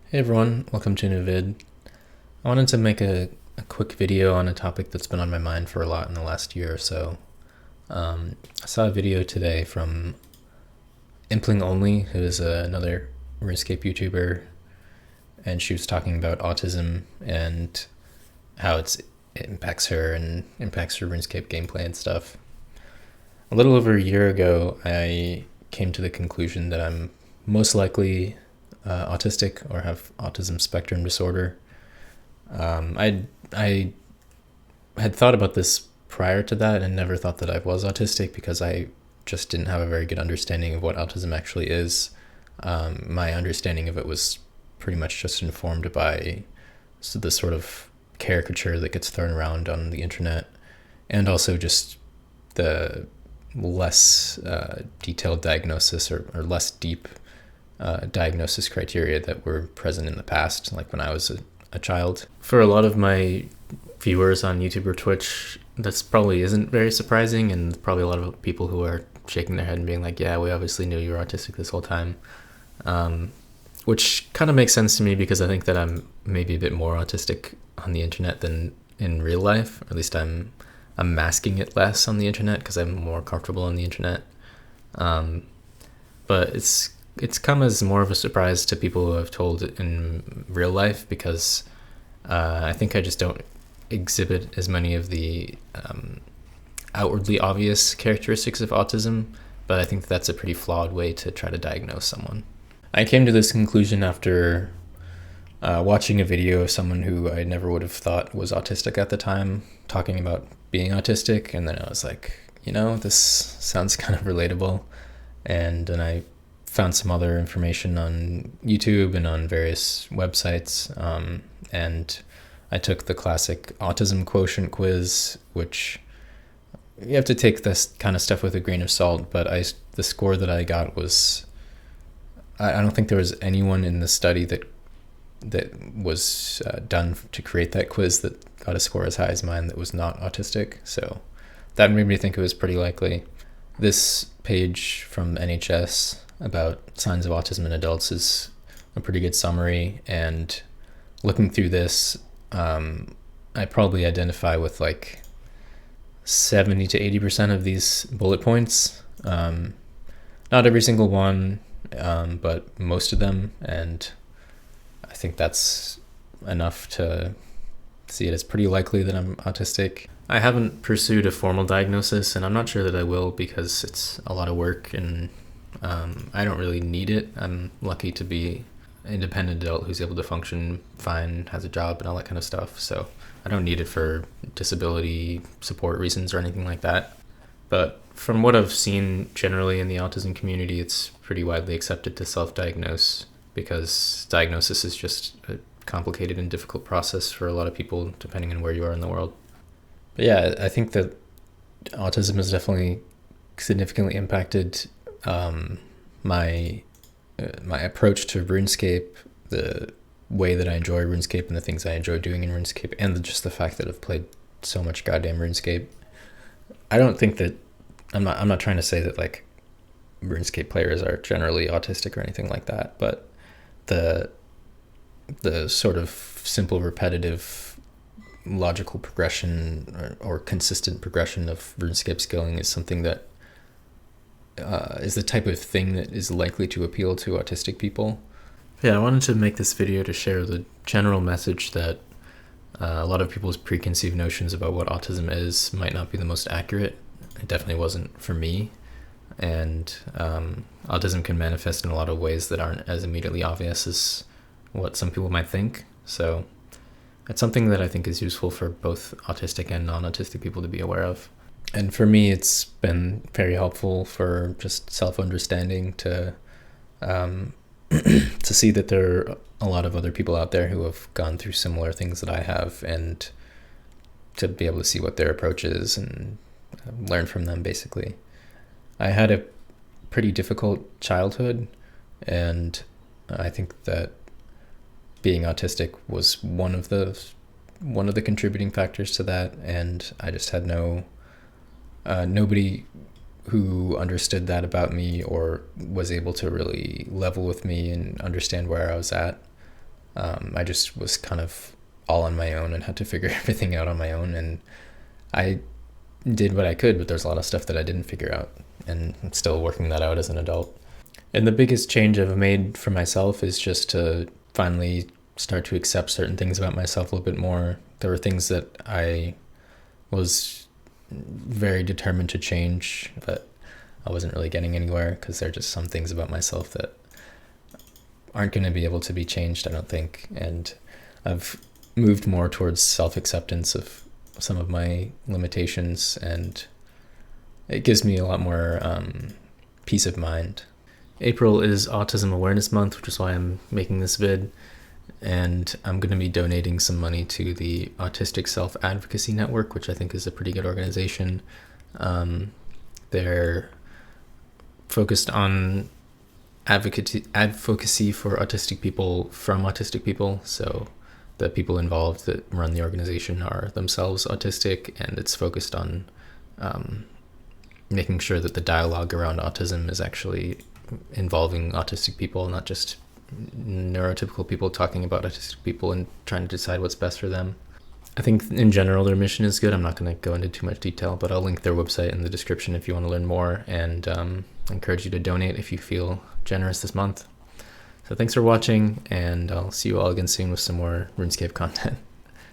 Hey everyone, welcome to a new vid. I wanted to make a quick video on a topic that's been on my mind for a lot in the last year or so. I saw a video today from Impling Only, who is another RuneScape YouTuber, and she was talking about autism and how it impacts her and impacts her RuneScape gameplay and stuff. A little over a year ago, I came to the conclusion that I'm most likely autistic or have autism spectrum disorder. I had thought about this prior to that and never thought that I was autistic because I just didn't have a very good understanding of what autism actually is. My understanding of it was pretty much just informed by the sort of caricature that gets thrown around on the internet, and also just the less detailed diagnosis or less deep diagnosis criteria that were present in the past, like when I was a child. For a lot of my viewers on YouTube or Twitch, this probably isn't very surprising, and probably a lot of people who are shaking their head and being like, yeah, we obviously knew you were autistic this whole time. Which kind of makes sense to me because I think that I'm maybe a bit more autistic on the internet than in real life. Or at least I'm masking it less on the internet because I'm more comfortable on the internet. But it's come as more of a surprise to people who I've told in real life because I think I just don't exhibit as many of the outwardly obvious characteristics of autism, but I think that's a pretty flawed way to try to diagnose someone. I came to this conclusion after watching a video of someone who I never would have thought was autistic at the time talking about being autistic, and then I was like, this sounds kind of relatable. And then I found some other information on YouTube and on various websites, and I took the classic autism quotient quiz, which you have to take this kind of stuff with a grain of salt, but the score that I got was, I don't think there was anyone in the study that was done to create that quiz that got a score as high as mine that was not autistic. So that made me think it was pretty likely. This page from NHS about signs of autism in adults is a pretty good summary, and looking through this, I probably identify with like 70 to 80% of these bullet points. Not every single one, but most of them, and I think that's enough to see it as pretty likely that I'm autistic. I haven't pursued a formal diagnosis, and I'm not sure that I will because it's a lot of work, and I don't really need it. I'm lucky to be an independent adult who's able to function fine, has a job, and all that kind of stuff. So I don't need it for disability support reasons or anything like that. But from what I've seen generally in the autism community, it's pretty widely accepted to self-diagnose because diagnosis is just a complicated and difficult process for a lot of people, depending on where you are in the world. But yeah, I think that autism has definitely significantly impacted my approach to RuneScape, the way that I enjoy RuneScape and the things I enjoy doing in RuneScape, and just the fact that I've played so much goddamn RuneScape. I don't think that I'm not trying to say that like RuneScape players are generally autistic or anything like that, but the sort of simple, repetitive, logical progression or consistent progression of RuneScape skilling is something that is the type of thing that is likely to appeal to autistic people. Yeah, I wanted to make this video to share the general message that a lot of people's preconceived notions about what autism is might not be the most accurate. It definitely wasn't for me. And autism can manifest in a lot of ways that aren't as immediately obvious as what some people might think. So it's something that I think is useful for both autistic and non-autistic people to be aware of. And for me, it's been very helpful for just self-understanding to to see that there are a lot of other people out there who have gone through similar things that I have, and to be able to see what their approach is and learn from them, basically. I had a pretty difficult childhood, and I think that being autistic was one of the contributing factors to that, and I just had nobody who understood that about me or was able to really level with me and understand where I was at. I just was kind of all on my own and had to figure everything out on my own. And I did what I could, but there's a lot of stuff that I didn't figure out, and I'm still working that out as an adult. And the biggest change I've made for myself is just to finally start to accept certain things about myself a little bit more. There were things that I was very determined to change, but I wasn't really getting anywhere because there are just some things about myself that aren't going to be able to be changed, I don't think. And I've moved more towards self-acceptance of some of my limitations, and it gives me a lot more peace of mind. April is Autism Awareness Month, which is why I'm making this vid, and I'm going to be donating some money to the Autistic Self-Advocacy Network, which I think is a pretty good organization. They're focused on advocacy for autistic people from autistic people, so the people involved that run the organization are themselves autistic, and it's focused on making sure that the dialogue around autism is actually involving autistic people, not just neurotypical people talking about autistic people and trying to decide what's best for them. I think in general their mission is good. I'm not going to go into too much detail, but I'll link their website in the description if you want to learn more, and I encourage you to donate if you feel generous this month. So thanks for watching, and I'll see you all again soon with some more RuneScape content.